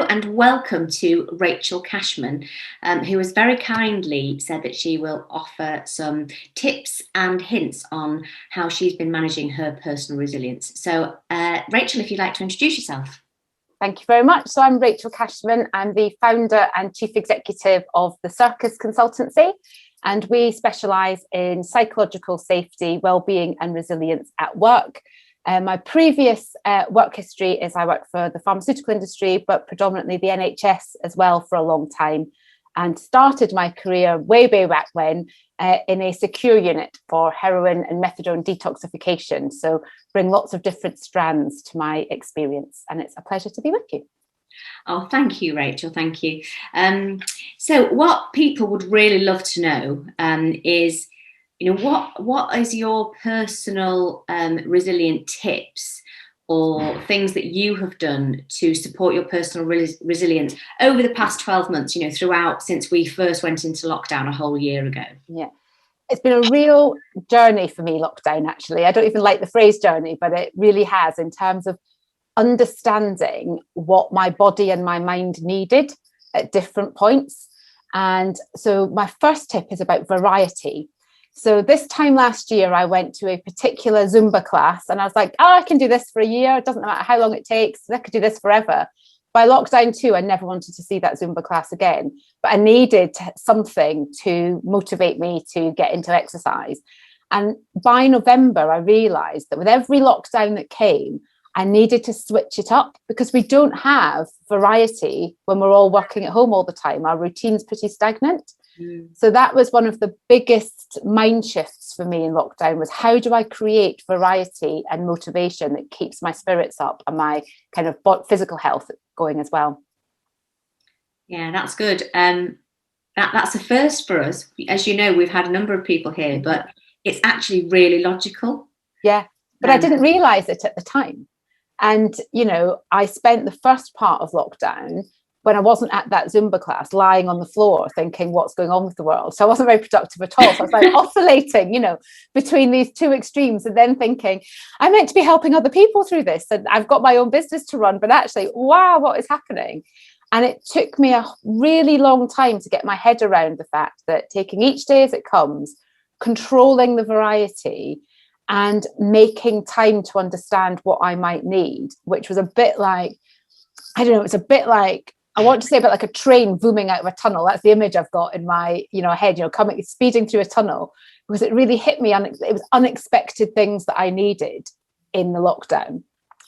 Hello and welcome to Rachel Cashman, who has very kindly said that she will offer some tips and hints on how she's been managing her personal resilience. So, Rachel, if you'd like to introduce yourself. Thank you very much. So I'm Rachel Cashman. I'm the founder and chief executive of the Circus Consultancy, and we specialise in psychological safety, wellbeing and resilience at work. My previous work history is I worked for the pharmaceutical industry, but predominantly the NHS as well for a long time, and started my career way back when in a secure unit for heroin and methadone detoxification. So bring lots of different strands to my experience, and it's a pleasure to be with you. Oh, thank you, Rachel. Thank you. So what people would really love to know is, what is your personal resilient tips or things that you have done to support your personal resilience over the past 12 months, throughout since we first went into lockdown a whole year ago? Yeah, it's been a real journey for me, lockdown, actually. I don't even like the phrase journey, but it really has, in terms of understanding what my body and my mind needed at different points. And so my first tip is about variety. So this time last year, I went to a particular Zumba class and I was like, I can do this for a year. It doesn't matter how long it takes. I could do this forever. By lockdown 2, I never wanted to see that Zumba class again, but I needed something to motivate me to get into exercise. And by November, I realized that with every lockdown that came, I needed to switch it up, because we don't have variety when we're all working at home all the time. Our routine's pretty stagnant. So that was one of the biggest mind shifts for me in lockdown, was how do I create variety and motivation that keeps my spirits up and my kind of physical health going as well. Yeah, that's good. That's a first for us. As you know, we've had a number of people here, but it's actually really logical. Yeah, but I didn't realize it at the time. And, I spent the first part of lockdown, when I wasn't at that Zumba class, lying on the floor thinking, what's going on with the world? So I wasn't very productive at all. So I was like oscillating, between these two extremes, and then thinking, I'm meant to be helping other people through this, and I've got my own business to run, but actually, wow, what is happening? And it took me a really long time to get my head around the fact that taking each day as it comes, controlling the variety, and making time to understand what I might need, which was a bit like, I don't know, it's a bit like, I want to say a bit like a train booming out of a tunnel. That's the image I've got in my, head, speeding through a tunnel, because it really hit me. It was unexpected things that I needed in the lockdown.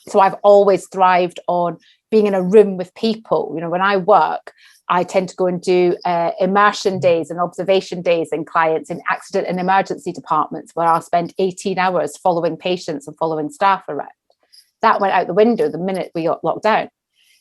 So I've always thrived on being in a room with people. When I work, I tend to go and do immersion days and observation days in clients in accident and emergency departments, where I'll spend 18 hours following patients and following staff around. That went out the window the minute we got locked down.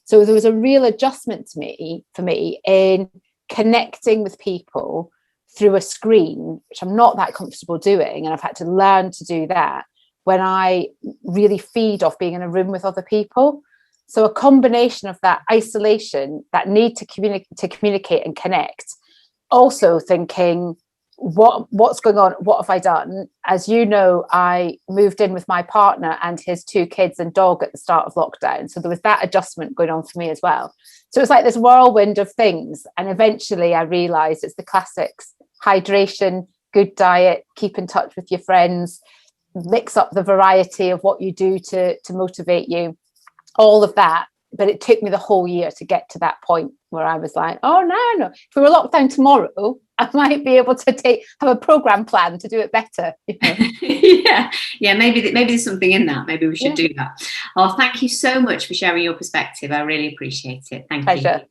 So there was a real adjustment for me in connecting with people through a screen, which I'm not that comfortable doing. And I've had to learn to do that when I really feed off being in a room with other people. So a combination of that isolation, that need to communicate and connect, also thinking, what's going on? What have I done? As you know, I moved in with my partner and his 2 kids and dog at the start of lockdown. So there was that adjustment going on for me as well. So it's like this whirlwind of things. And eventually I realized it's the classics: hydration, good diet, keep in touch with your friends, mix up the variety of what you do to motivate you, all of that. But it took me the whole year to get to that point where I was like, oh, no. If we were locked down tomorrow, I might be able to have a program plan to do it better. Yeah. Maybe there's something in that. Maybe we should do that. Oh, thank you so much for sharing your perspective. I really appreciate it. Thank you. Pleasure.